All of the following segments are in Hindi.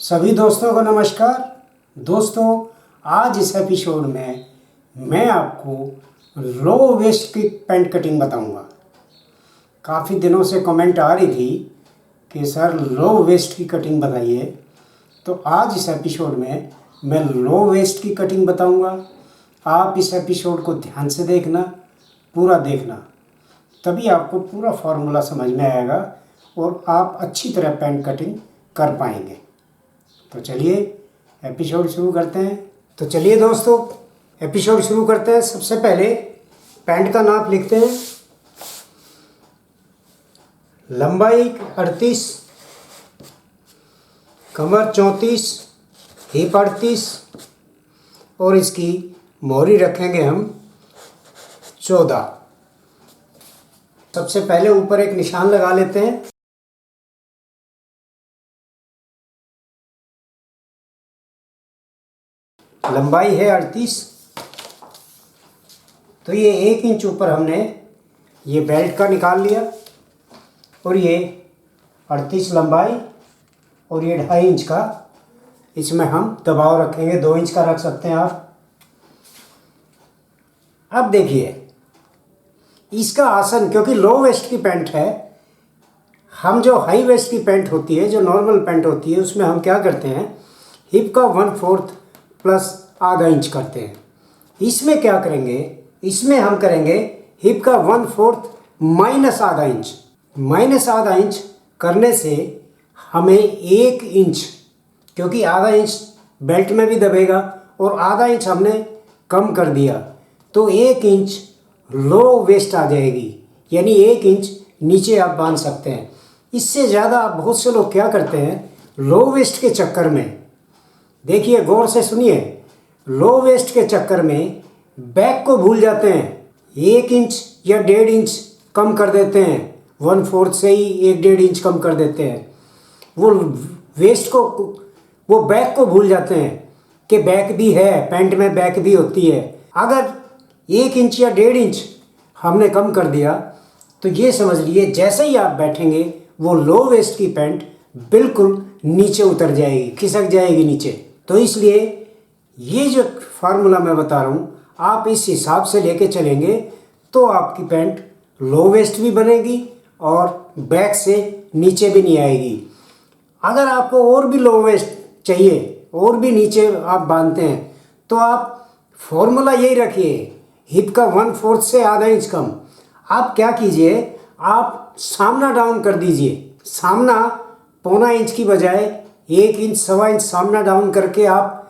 सभी दोस्तों को नमस्कार। दोस्तों, आज इस एपिसोड में मैं आपको लो वेस्ट की पैंट कटिंग बताऊंगा। काफ़ी दिनों से कमेंट आ रही थी कि सर लो वेस्ट की कटिंग बताइए, तो आज इस एपिसोड में मैं लो वेस्ट की कटिंग बताऊंगा। आप इस एपिसोड को ध्यान से देखना, पूरा देखना, तभी आपको पूरा फार्मूला समझ में आएगा और आप अच्छी तरह पैंट कटिंग कर पाएंगे। तो चलिए एपिसोड शुरू करते हैं। तो चलिए दोस्तों एपिसोड शुरू करते हैं। सबसे पहले पैंट का नाप लिखते हैं। लंबाई 38, कमर 34, हिप 38 और इसकी मोहरी रखेंगे हम 14। सबसे पहले ऊपर एक निशान लगा लेते हैं। लंबाई है 38, तो ये 1 इंच ऊपर हमने ये बेल्ट का निकाल लिया और ये 38 लंबाई और ये 2.5 इंच का इसमें हम दबाव रखेंगे। 2 इंच का रख सकते हैं आप। अब देखिए इसका आसन, क्योंकि लो वेस्ट की पैंट है, हम जो हाई वेस्ट की पैंट होती है, जो नॉर्मल पैंट होती है, उसमें हम क्या करते हैं, हिप का 1/4 प्लस आधा इंच करते हैं। इसमें क्या करेंगे, इसमें हम करेंगे हिप का 1/4 माइनस आधा इंच। माइनस आधा इंच करने से हमें 1 इंच, क्योंकि आधा इंच बेल्ट में भी दबेगा और आधा इंच हमने कम कर दिया, तो 1 इंच लो वेस्ट आ जाएगी, यानी 1 इंच नीचे आप बांध सकते हैं। इससे ज़्यादा बहुत से लोग क्या करते हैं, लो वेस्ट के चक्कर में, देखिए गौर से सुनिए, लो वेस्ट के चक्कर में बैक को भूल जाते हैं। 1 इंच या 1.5 इंच कम कर देते हैं, 1/4 से ही 1-1.5 इंच कम कर देते हैं। वो वेस्ट को, वो बैक को भूल जाते हैं कि बैक भी है, पैंट में बैक भी होती है। अगर 1 इंच या 1.5 इंच हमने कम कर दिया तो ये समझ लिए जैसे ही आप बैठेंगे वो लो वेस्ट की पैंट बिल्कुल नीचे उतर जाएगी, खिसक जाएगी नीचे। तो इसलिए ये जो फार्मूला मैं बता रहा हूँ, आप इस हिसाब से लेके चलेंगे तो आपकी पैंट लो वेस्ट भी बनेगी और बैक से नीचे भी नहीं आएगी। अगर आपको और भी लो वेस्ट चाहिए और भी नीचे आप बांधते हैं तो आप फॉर्मूला यही रखिए, हिप का 1/4 से आधा इंच कम। आप क्या कीजिए, आप सामना डाउन कर दीजिए। सामना 1/4 इंच की बजाय 1 इंच 1.25 इंच सामना डाउन करके आप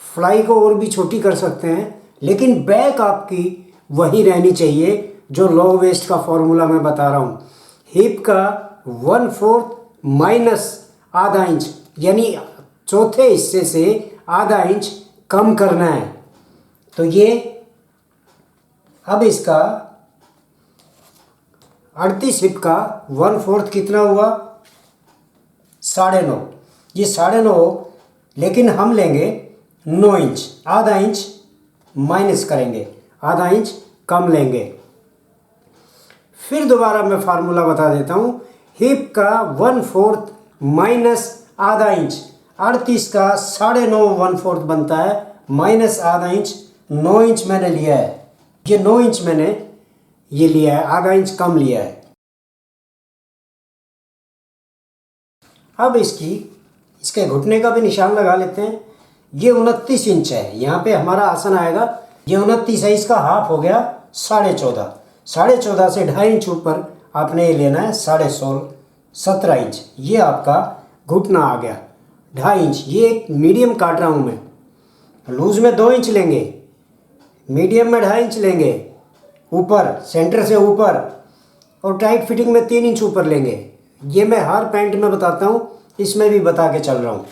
फ्लाई को और भी छोटी कर सकते हैं, लेकिन बैक आपकी वही रहनी चाहिए जो लो वेस्ट का फॉर्मूला मैं बता रहा हूँ। हिप का 1/4 माइनस आधा इंच, यानी चौथे हिस्से से आधा इंच कम करना है। तो ये अब इसका 38 हिप का 1/4 कितना हुआ, 9.5। ये 9.5, लेकिन हम लेंगे 9 इंच, आधा इंच माइनस करेंगे, आधा इंच कम लेंगे। फिर दोबारा मैं फार्मूला बता देता हूँ, हिप का 1/4 माइनस आधा इंच, 38 का 9.5 1/4 बनता है, माइनस आधा इंच, 9 इंच मैंने लिया है। ये 9 इंच मैंने ये लिया है, आधा इंच कम लिया है। अब इसके घुटने का भी निशान लगा लेते हैं। ये 29 इंच है, यहाँ पे हमारा आसन आएगा। ये 29 है, इसका हाफ हो गया 14.5। 14.5 से 2.5 इंच ऊपर आपने ये लेना है 16.5, 17 इंच। ये आपका घुटना आ गया 2.5 इंच। ये एक मीडियम काट रहा हूँ मैं। लूज में 2 इंच लेंगे, मीडियम में 2.5 इंच लेंगे ऊपर, सेंटर से ऊपर, और टाइट फिटिंग में 3 इंच ऊपर लेंगे। ये मैं हर पैंट में बताता हूँ, इसमें भी बता के चल रहा हूँ।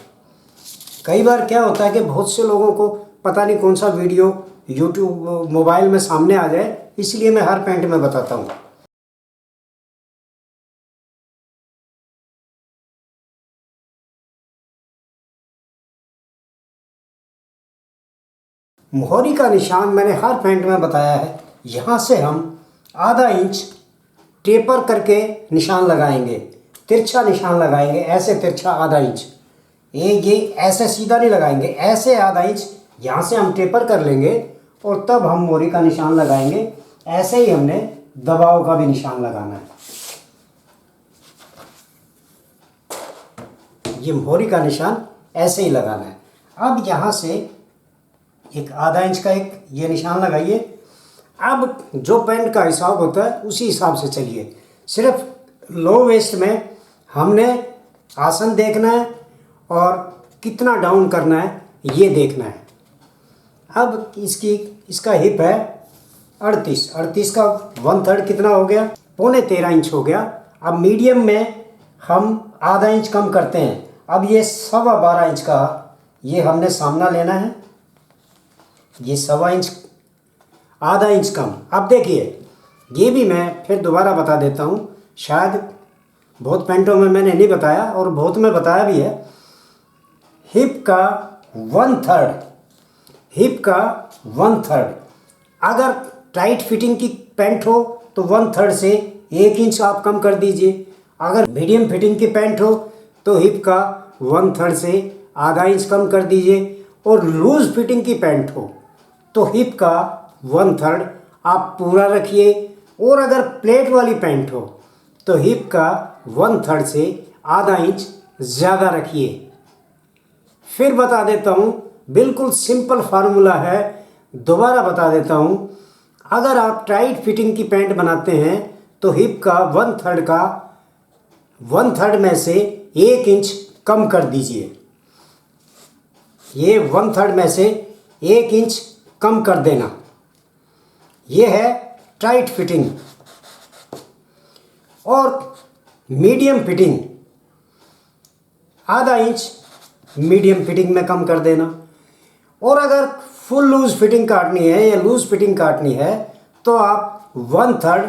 कई बार क्या होता है कि बहुत से लोगों को पता नहीं कौन सा वीडियो यूट्यूब मोबाइल में सामने आ जाए, इसलिए मैं हर पैंट में बताता हूँ। मोहरी का निशान मैंने हर पैंट में बताया है। यहाँ से हम आधा इंच टेपर करके निशान लगाएंगे, तिरछा निशान लगाएंगे, ऐसे तिरछा आधा इंच। ये ऐसे सीधा नहीं लगाएंगे, ऐसे आधा इंच यहाँ से हम टेपर कर लेंगे और तब हम मोहरी का निशान लगाएंगे। ऐसे ही हमने दबाव का भी निशान लगाना है। ये मोहरी का निशान ऐसे ही लगाना है। अब यहाँ से एक आधा इंच का एक ये निशान लगाइए। अब जो पैंट का हिसाब होता है उसी हिसाब से चलिए। सिर्फ लो वेस्ट में हमने आसन देखना है और कितना डाउन करना है ये देखना है। अब इसका हिप है 38 का 1/3 कितना हो गया, 13.25 इंच हो गया। अब मीडियम में हम आधा इंच कम करते हैं। अब ये 12.25 इंच का ये हमने सामना लेना है, ये 1.25 इंच, आधा इंच कम। अब देखिए ये भी मैं फिर दोबारा बता देता हूँ, शायद बहुत पैंटों में मैंने नहीं बताया और बहुत में बताया भी है। हिप का 1/3, हिप का 1/3। अगर टाइट फिटिंग की पैंट हो तो 1/3 से 1 इंच आप कम कर दीजिए। अगर मीडियम फिटिंग की पैंट हो तो हिप का 1/3 से आधा इंच कम कर दीजिए। और लूज फिटिंग की पैंट हो तो हिप का 1/3 आप पूरा रखिए। और अगर प्लेट वाली पैंट हो तो हिप का 1/3 से आधा इंच ज़्यादा रखिए। फिर बता देता हूँ, बिल्कुल सिंपल फार्मूला है, दोबारा बता देता हूँ। अगर आप टाइट फिटिंग की पैंट बनाते हैं तो हिप का 1/3 में से 1 इंच कम कर दीजिए। ये 1/3 में से 1 इंच कम कर देना, ये है टाइट फिटिंग। और मीडियम फिटिंग आधा इंच मीडियम फिटिंग में कम कर देना। और अगर फुल लूज फिटिंग काटनी है या लूज फिटिंग काटनी है तो आप 1/3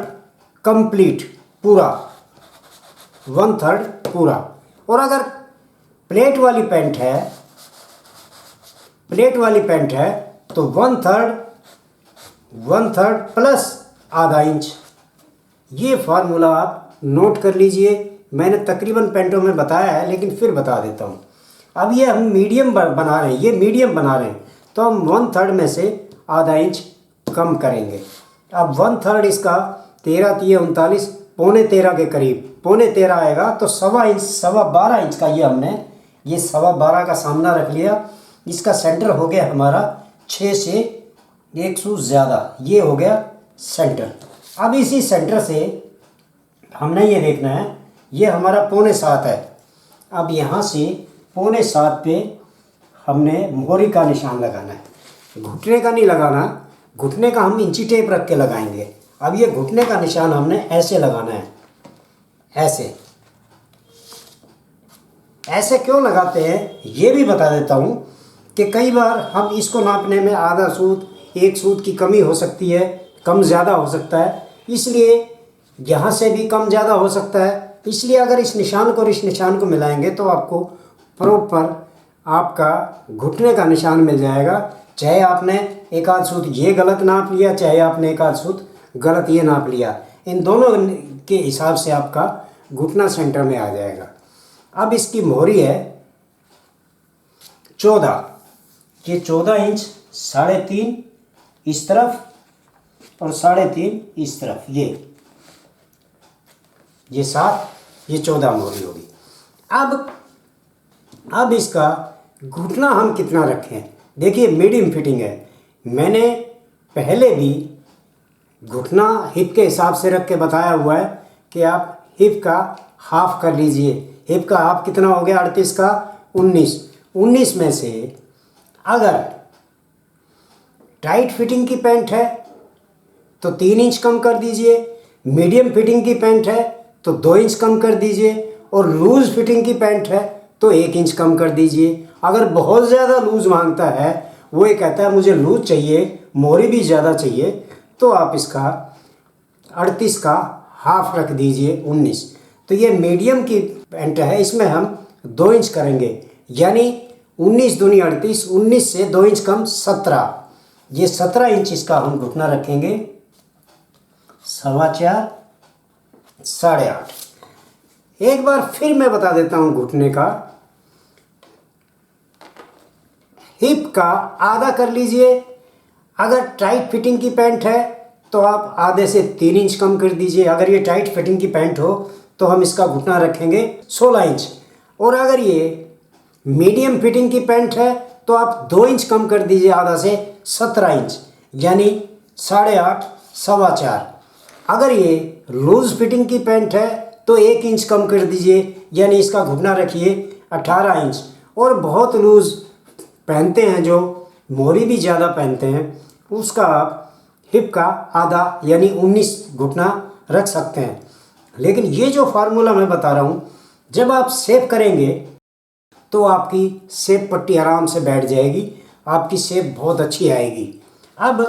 कंप्लीट पूरा, 1/3 पूरा। और अगर प्लेट वाली पैंट है, प्लेट वाली पैंट है तो 1/3 प्लस आधा इंच। ये फार्मूला आप नोट कर लीजिए। मैंने तकरीबन पैंटों में बताया है लेकिन फिर बता देता हूँ। अब ये हम मीडियम बना रहे हैं, ये मीडियम बना रहे हैं तो हम 1/3 में से आधा इंच कम करेंगे। अब 1/3 इसका 13 3 39, 13.25 के करीब, 13.25 आएगा तो 1.25 इंच, 12.25 इंच का ये हमने ये 12.25 का सामना रख लिया। इसका सेंटर हो गया हमारा 6 से 1 सूत ज़्यादा, ये हो गया सेंटर। अब इसी सेंटर से हमने ये देखना है, ये हमारा 6.25 है। अब यहाँ से 6.25 पे हमने मोहरी का निशान लगाना है। घुटने का नहीं लगाना, घुटने का हम इंची टेप रख के लगाएंगे। अब ये घुटने का निशान हमने ऐसे लगाना है, ऐसे। ऐसे क्यों लगाते हैं ये भी बता देता हूँ कि कई बार हम इसको नापने में आधा सूत, 1 सूत की कमी हो सकती है, कम ज़्यादा हो सकता है, इसलिए यहाँ से भी कम ज़्यादा हो सकता है। इसलिए अगर इस निशान को और इस निशान को मिलाएंगे तो आपको प्रॉपर आपका घुटने का निशान मिल जाएगा। चाहे आपने 1 आध सूत ये गलत नाप लिया, चाहे आपने 1 आध सूत गलत ये नाप लिया, इन दोनों के हिसाब से आपका घुटना सेंटर में आ जाएगा। अब इसकी मोहरी है 14, ये 14 इंच 3.5 इस तरफ और 3.5 इस तरफ, ये 7, ये 14 मोहरी होगी। अब इसका घुटना हम कितना रखें। देखिए मीडियम फिटिंग है, मैंने पहले भी घुटना हिप के हिसाब से रख के बताया हुआ है कि आप हिप का हाफ कर लीजिए। हिप का हाफ कितना हो गया, 38 का 19 में से अगर टाइट फिटिंग की पैंट है तो 3 इंच कम कर दीजिए, मीडियम फिटिंग की पैंट है तो 2 इंच कम कर दीजिए, और लूज फिटिंग की पैंट है तो 1 इंच कम कर दीजिए। अगर बहुत ज़्यादा लूज मांगता है, वो ये कहता है मुझे लूज चाहिए, मोहरी भी ज़्यादा चाहिए, तो आप इसका 38 का हाफ रख दीजिए, 19। तो ये मीडियम की पैंट है, इसमें हम 2 इंच करेंगे, यानी 19 दूनी 38, 19 से 2 इंच कम 17, ये 17 इंच इसका हम घुटना रखेंगे। 4.25, 8.5। एक बार फिर मैं बता देता हूँ घुटने का हिप का आधा कर लीजिए। अगर टाइट फिटिंग की पैंट है तो आप आधे से 3 इंच कम कर दीजिए। अगर ये टाइट फिटिंग की पैंट हो तो हम इसका घुटना रखेंगे 16 इंच। और अगर ये मीडियम फिटिंग की पैंट है तो आप 2 इंच कम कर दीजिए, आधा से 17 इंच, यानी 8.5 सवा 4। अगर ये लूज फिटिंग की पैंट है तो 1 इंच कम कर दीजिए, यानी इसका घुटना रखिए 18 इंच। और बहुत लूज पहनते हैं, जो मोरी भी ज़्यादा पहनते हैं, उसका आप हिप का आधा यानी 19 घुटना रख सकते हैं। लेकिन ये जो फार्मूला मैं बता रहा हूँ, जब आप शेप करेंगे तो आपकी शेप पट्टी आराम से बैठ जाएगी, आपकी शेप बहुत अच्छी आएगी। अब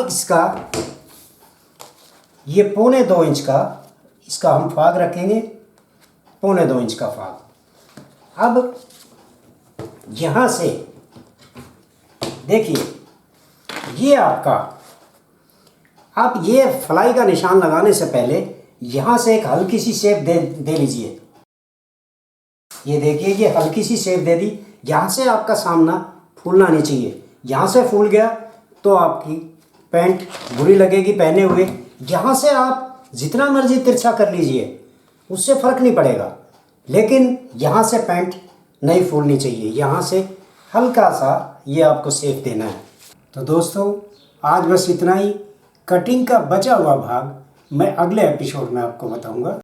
इसका ये 1.25 इंच का इसका हम फाग रखेंगे, 1.25 इंच का फाग। अब यहाँ से देखिए, ये आपका, आप ये फ्लाई का निशान लगाने से पहले यहाँ से एक हल्की सी शेप दे लीजिए। ये देखिए, ये हल्की सी शेप दे दी। यहाँ से आपका सामना फूलना नहीं चाहिए। यहाँ से फूल गया तो आपकी पैंट बुरी लगेगी पहने हुए। यहाँ से आप जितना मर्जी तिरछा कर लीजिए, उससे फ़र्क नहीं पड़ेगा, लेकिन यहाँ से पैंट नहीं फूलनी चाहिए। यहाँ से हल्का सा ये आपको शेप देना है। तो दोस्तों, आज बस इतना ही। कटिंग का बचा हुआ भाग मैं अगले एपिसोड में आपको बताऊंगा।